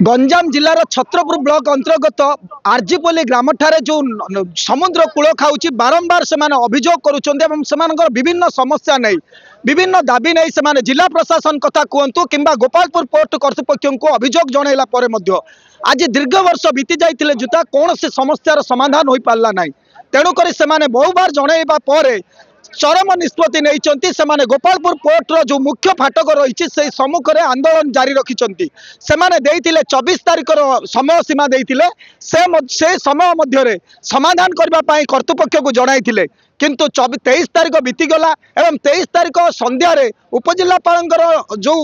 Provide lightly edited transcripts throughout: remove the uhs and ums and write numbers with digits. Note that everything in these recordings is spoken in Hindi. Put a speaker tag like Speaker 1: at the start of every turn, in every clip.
Speaker 1: गंजाम जिलार छत्रपुर ब्लॉक अंतर्गत आरजीपल्ली ग्राम ठारे जो समुद्र कूल खाऊची बारंबार से अभियोग करुँच विभिन्न समस्या नहीं विभिन्न दाबी नहीं से जिला प्रशासन कथा कहतु कि गोपालपुर पोर्ट कर्तृपक्ष को अभियोग जनइला आज दीर्घ वर्ष बीती जाइए जुता कौन से समस्यार समाधान हो पारा ना तेणुक बहु बार जनइबा चरम निष्पत्ति नहीं गोपालपुर पोर्टर जो मुख्य फाटक रही से सम्मुख में आंदोलन जारी रखिंट से 24 तारिख समय सीमा देते से समय मध्य समाधान करने कर्तृपक्ष को जनई किंतु 23 तारिख बीतीगला एवं 23 तारिख संध्यारे उपजिलापाल जो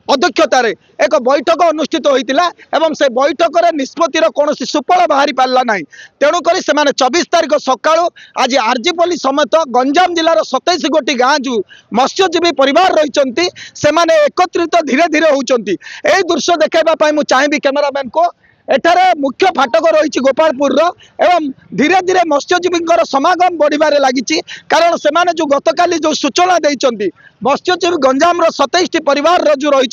Speaker 1: अध्यक्षतार एक बैठक अनुष्ठित होता एवं से बैठक निष्पत्तिर कौन सुफल बाहरी पारा ना तेणुक 24 तारिख सका आज आरजीपल्ली समेत गंजाम जिलार 27 गोटी गाँ जो मत्स्यजीवी परिवार रही से एकत्रित धीरे धीरे होती यही दृश्य देखा मुझे चाहिए कैमेरामैन को एठारे मुख्य फाटक रही गोपालपुर एवं धीरे धीरे मत्स्यजीवी समागम बढ़िबारे लगी कारण से जो गतकाली जो सूचना देते मत्स्यजीवी गंजाम 27 परिवार जो रही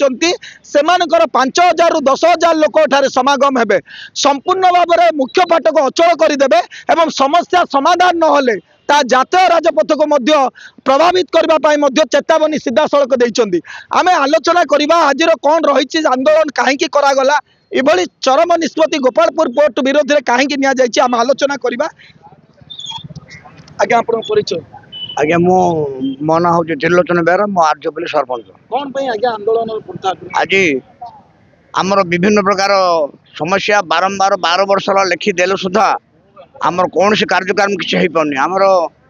Speaker 1: से 5000 रु 10,000 लोक एठारे समागम हेबे संपूर्ण भाव में मुख्य फाटक अचल करदे एवं समस्या समाधान नहले जातीय राजपथ को प्रभावित करने चेतावनी सीधा सड़क देते आम आलोचना करवा आज कौन रही आंदोलन कहीं करागला इभली चरम निष्पत्ति गोपालपुर पोर्ट विरोध में कहीं नि आम आलोचना करवा आज्ञा आप परिचय
Speaker 2: आज्ञा मो ना हूँ त्रिलोचन बेहरा मो आरजीपल्ली सरपंच
Speaker 1: कौन पे आज्ञा आंदोलन
Speaker 2: आज आमर विभिन्न प्रकार समस्या बारंबार 12 वर्ष लिखी देलु सुधा आमर कौन से कार्यक्रम किसी हो पानी आमर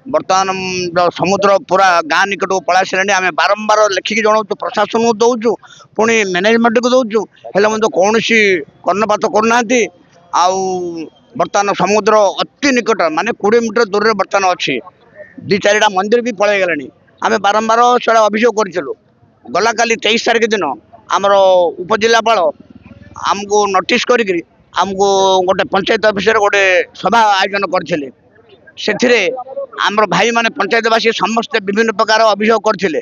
Speaker 2: बर्तमान समुद्र पूरा गाँ निकट को पड़ा सारे आम बारंबार लिखिकी जनाऊँ प्रशासन को दौचु पुणी मैनेजमेंट को दौचु हेल्ले कौन कर्णपात करना बर्तमान समुद्र अति निकट माने 20 मीटर दूर में बर्तमान अच्छी 2-4टा मंदिर भी पलि गलानी आम बारंबार से अभियोग करूँ गला काली 23 तारिख दिन आमर उपजिलापाल आमको नोटिस करमको गोटे पंचायत ऑफिस गोटे सभा आयोजन करथिले से आमर भाई माने पंचायतवासी समस्ते विभिन्न प्रकार अभियोग करथिले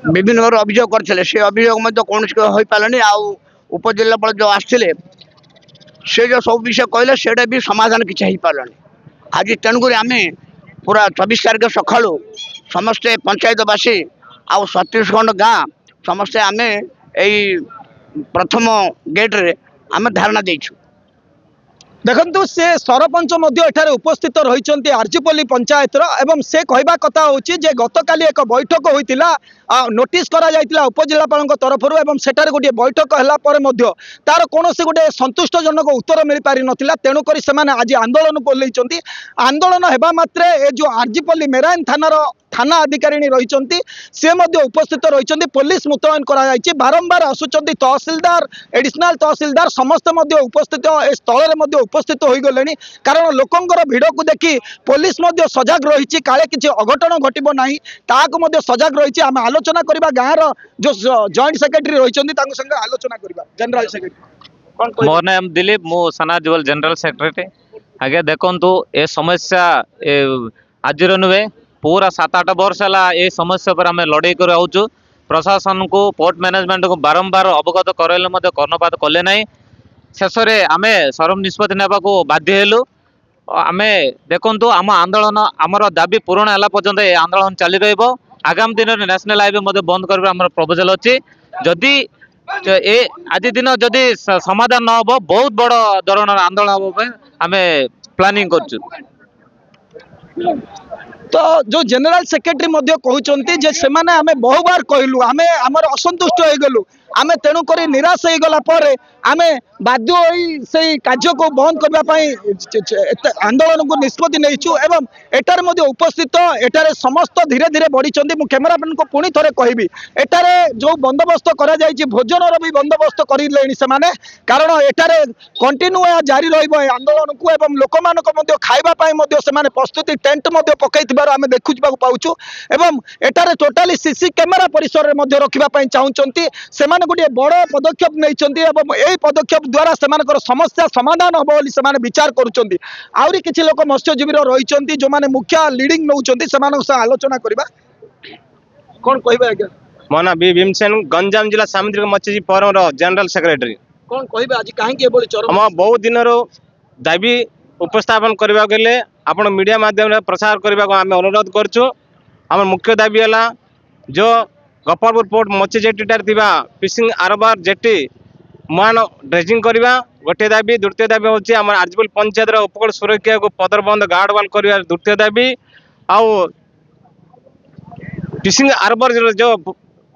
Speaker 2: विभिन्न प्रकार अभियोग करथिले से अभियोग कौन हो पारानी उपजिलापाल जो आसते से जो सब विषय कहले सेटा भी समाधान किसी हो पारानी आज तेणुक आम पूरा 24 तारिख सका समस्ते पंचायतवासी आउ 37 खंड गाँ समस्ते आम यही प्रथम गेट रे आम धारणा देचु
Speaker 1: देखु से सरपंच एठारे उपस्थित रही आरजीपल्ली पंचायत एवं से कहवा कथा होची जे गतकाली एक बैठक होइतिला नोटिस करा जाइतिला उपजिलापाल तरफ एवं सेठारे गोटे बैठक हला पर तार कौन से गोटे संतुष्टजनक उत्तर मिल पारि नथिला तेणुक आज आंदोलन कोल्लैचंती आंदोलन हेबा मात्रे ए जो आरजीपल्ली मेराइन थाना अधिकारी रही सी उपस्थित रही पुलिस मुतयन कर बारंबार आसुंच तहसिलदार एडिशनल तहसिलदार समस्त उपस्थित स्थल में उपस्थित हो गले कारण लोकंर भिड़ को देखी पुलिस सजग रही काले किसी अघटन घटब ना ताकू सजग रही आम आलोचना करवा गाँव जो जॉइंट सेक्रेटरी रही आलोचना करवा जनरल सेक्रेटरी
Speaker 3: मोर नाम दिलीप मु सनाजुवल जनरल सेक्रेटरी आगे देखु ए समस्या आज नुहे पूरा 7-8 वर्ष है ये समस्या पर आम लड़ाई कर आउचु प्रशासन को पोर्ट मैनेजमेंट को बारंबार अवगत कराइले कर्णपात कले ना शेष में आम सरम निष्पत्ति नेबा को बाध्य हेलु आम देखु आम आंदोलन आमर दाबी पूरण है पर्यंत ये आंदोलन चली रही आगामी दिन में नेशनल हाईवे बंद कर प्रपोजल अच्छी जदि आज दिन जदि समाधान न हो बहुत बड़ धरण आंदोलन हम आम प्लानिंग कर
Speaker 1: तो जो जनरल सेक्रेटरी कहते से आम बहु बार कहलु आम आमर असंतुष्ट हो गलु आम तेणुक निराश हो गला आम बाध्य से कार्य को बंद करने आंदोलन को निष्पत्ति नहीं एवं एटार उपस्थित एटारे समस्त धीरे धीरे बढ़ी कैमेरामैन को पुणी थे कहबी एटारे जो बंदोबस्त भोजन भी बंदोबस्त कर कारण एटारे कंटिन्यू जारी रंदोलन को एवं लोक मानक खावाई प्रस्तुति टेंट पकई आम देखा पाचु एवं एटारे टोटाली सीसी कैमेरा परिसर में रखापी चाहते से गोटे बड़ पदक्षेप नहीं पदक्षेप द्वारा समस्या समाधान हम बोली विचार करुँच आहरी किसी लोक मत्स्यजीवी रही जो मैंने मुखिया लीडिंग नौ आलोचना करवा कौन कह आज्ञा
Speaker 4: मो ना बी भीमसेन गंजाम जिला सामुद्रिक मत्स्यजीवी फोरम जनरल सेक्रेटरी।
Speaker 1: कौन कहबे आज काहे एबोली चरम
Speaker 4: हम बहुत दिन दाबी उपस्थापन करबा गेले आपण मीडिया माध्यम प्रसार करबा को आम अनुरोध करछु। आम मुख्य दाबी है जो गोपालपुर पोर्ट मत्स्य जेटीटार फिशिंग आरबार जेटी मान ड्रेजिंग करवा गोटे दाबी। द्वितीय दाबी हूँ आम आरजीपल पंचायत उपकूल सुरक्षा को पदरबंद गार्ड वाल कर द्वितीय दाबी। आउ फिशिंग आरबार जो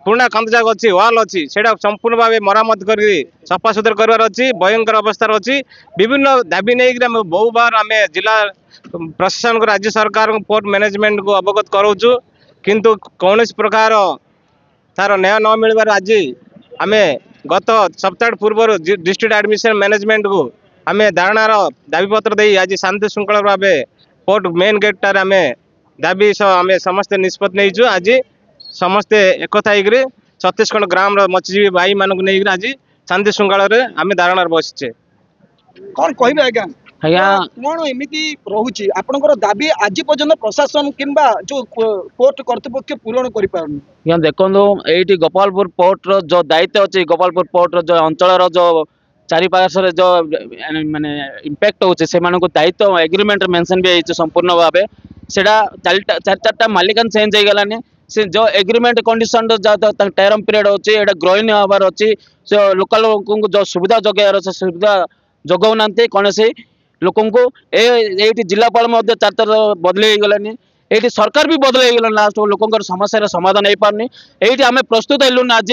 Speaker 4: पुराना कंदजाक अच्छी वाल अच्छी से संपूर्ण भाव मरामत कर सफा सुतरा करार अच्छी भयंकर अवस्था अच्छी। विभिन्न दाबी नहीं बहु बार आम जिला प्रशासन को राज्य सरकार पोर्ट मैनेजमेंट को अवगत कराऊँ किंतु कौन प्रकार तार न्याय न मिलबार आज आम गत सप्ताह पूर्व डिस्ट्रिक्ट एडमिशन मैनेजमेंट को आम धारणार दाबीपत्र दे आज शांति श्रृंखला भाव पोर्ट मेन गेट टार आम दाबी आम समस्ते निष्पत्ति नहीं आज समस्ते एकता होकर छत्तीसगढ़ ग्राम मत्स्यजीवी भाई मानक नहीं आज शांति श्रृंखला आम धारणार बसचे।
Speaker 1: कौन कहबे आज्ञा
Speaker 5: आज्ञा
Speaker 1: कौन एमती रोचे आपनकर दाबी आज पर्यंत प्रशासन किंबा जो कोर्ट कर्तृपक्ष पूरण कर पारन?
Speaker 5: या देखो ये गोपालपुर पोर्ट रो जो दायित्व अच्छे गोपालपुर पोर्ट रो जो अंचल जो चारिपार्श्व जो माने इम्पैक्ट होचे से मानको दायित्व एग्रीमेंट मेंशन भी है संपूर्ण भाव सेटा चार चारटा मालिकान चेंज हो गलानी से जो एग्रीमेंट कंडीशन जो टर्म पीरियड अच्छे ये ग्रोइन हबार अच्छी जो लोकल लोक जो सुविधा जगह सुविधा जगाऊना कौन से लोक ये जिलापाल चार चार बदल गलानी ये सरकार भी बदल गला लास्ट लोक समस्या समाधान हो पारनी। ये आम प्रस्तुत हेलुन आज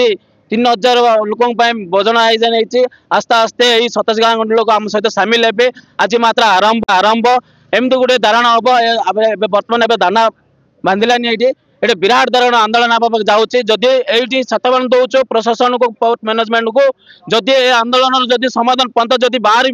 Speaker 5: 3000 लोक बोजना आयोजन होती आस्ते आस्ते यही 27 गाँव लोक आम सहित सामिल हे आज मात्र आरंभ आरंभ एमती गोटे धारणा हम बर्तमान दाना बांधिलानी ये विराट धरण आंदोलन आप जाऊँगी जदि ये सतबान दौर प्रशासन को पोर्ट मैनेजमेंट को जदि आंदोलन जदि समाधान पंथ जदि बाहर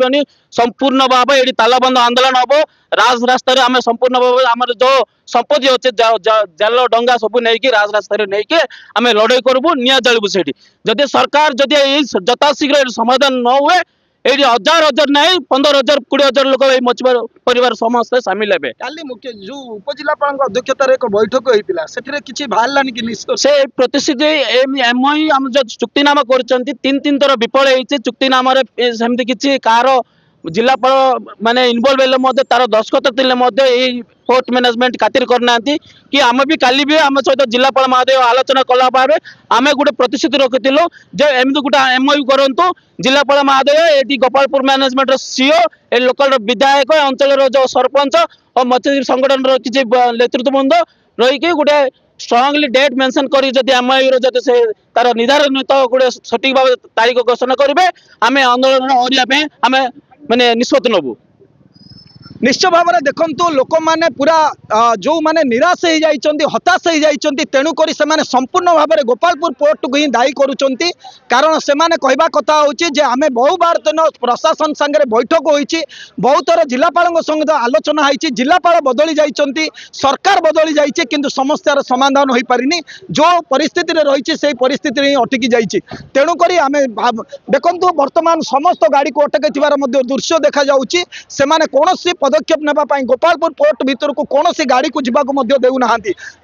Speaker 5: संपूर्ण भाव ये तालाबंद आंदोलन हम राजरास्तार आम संपूर्ण भाव आम जो संपत्ति अच्छे जाल डंगा सब नहीं राजरास्तार नहीं आम लड़ाई करूँ निआ जलबू से जदि सरकार जदि यथाशीघ्र समाधान न हुए ये हजार हजार नहीं 15,000 20,000 लोक मछुआर परिवार समस्त सामिल हे।
Speaker 1: काली मुख्य जो उपजिलापाल अध्यक्षतार एक बैठक होता से किसी बाहर कि
Speaker 5: से प्रतिश्रुति एमओयू आम जो चुक्तिनामा कर 3 थर विफल होती चुक्तिनाम सेमती किसी कार जिलापाल माने इनवल्व तार दस्खत थे पोर्ट मैनेजमेंट खातिर करना कि आम भी काली भी आम सहित जिलापाल महोदय आलोचना कला भाव आम गोटे प्रतिश्रुति रखिलु जो एमती गोटे एमओयू करूँ जिलापाल महोदय ये गोपालपुर मैनेजमेंट सीओ ए लोकल विधायक अंचल जो सरपंच और मत्स्यजीवी संगठन किसी नेतृत्वबृंद रही गोटे स्ट्रांगली डेट मेंशन करी जदि एमओयू जदि से तार निर्धारित गोटे सठिक भाव तारीख घोषणा करेंगे आम आंदोलन आम माने निष्पत्ति नबू।
Speaker 1: निश्चय भाव में देखु लोक मैंने पूरा जो मैंने निराश हो जाइए हताश हो जाइए तेणुक संपूर्ण भाव में गोपालपुर पोर्ट को ही दायी करुँच कारण से कहवा कथा हूँ आम बहु बार दिन प्रशासन सांगे बैठक होती बहुत थर जिलापाल सहित आलोचना होती जिलापाल बदली जाइए सरकार बदली जाइए किंतु समस्यार समाधान हो पारिनी जो परिस्थिति रही से परिस्थिति ही अटकी जाइए तेणुक आम देखु बर्तमान समस्त गाड़ी को अटक दृश्य देखा जाऊँगी से कौन पदक्षेप नापी गोपालपुर पोर्ट भीतर को कौन सी गाड़ी को जीवाक देना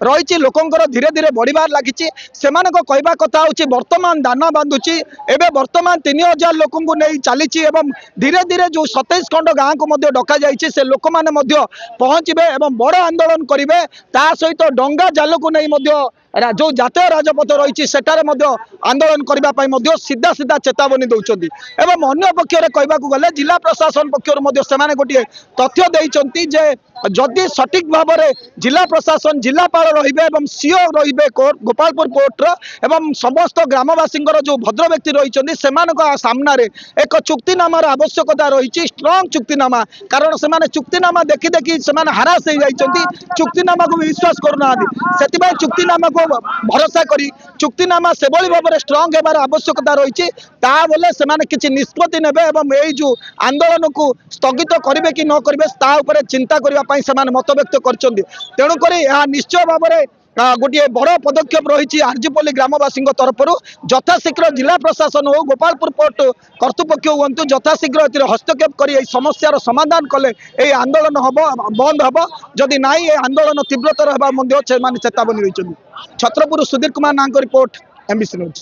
Speaker 1: रही लोकंर धीरे धीरे बढ़िबार लगी से कहवा कथा हूँ बर्तमान दाना बांधुची एवं बर्तमान 3000 लोक नहीं चली धीरे धीरे जो 27 खंड गाँव को डका जाइए से लोक मैंने पहुँचे और बड़ आंदोलन करेंगे ता सहित डंगा जाल को नहीं जो जातीय राजपथ रही सेठारे आंदोलन करने सीधा सीधा चेतावनी दौरान एवं अन्य पक्षर कहवा गले जिला प्रशासन पक्षर से गोटे तथ्य देइचंती जे जदि सठिक भाव में जिला प्रशासन जिलापाल रही सीओ रही गोपालपुर पोर्टर एवं समस्त ग्रामवासी जो भद्र व्यक्ति रही सामना एक चुक्तिनामार आवश्यकता रही स्ट्रंग चुक्तिनामा कारण से चुक्तिनामा देखी देखी से हारास हो जाती चुक्तिनामा को विश्वास करना से चुक्तिनामा को भरोसा करी चुक्तिनामा से भाव में स्ट्रंग होबार आवश्यकता रही बोले से किसी निष्पत्ति नेबे यही जो आंदोलन को स्थगित करेंगे कि न करेंगे चिंता करने मत व्यक्त कर तेणुक निश्चय भाव में गोटे बड़ पदक्षेप रही आरजीपल्ली ग्रामवासी तरफ यथाशीघ्र जिला प्रशासन हो गोपालपुर पोर्ट कर्तृपक्ष हूँ यथाशीघ्र हस्तक्षेप कर समस्यार समाधान कले ये आंदोलन हम बंद हम जदि ना ये आंदोलन तीव्रतर होगा चेतावनी रही छत्रपुर सुधीर कुमार नाग रिपोर्ट MBC न्यूज।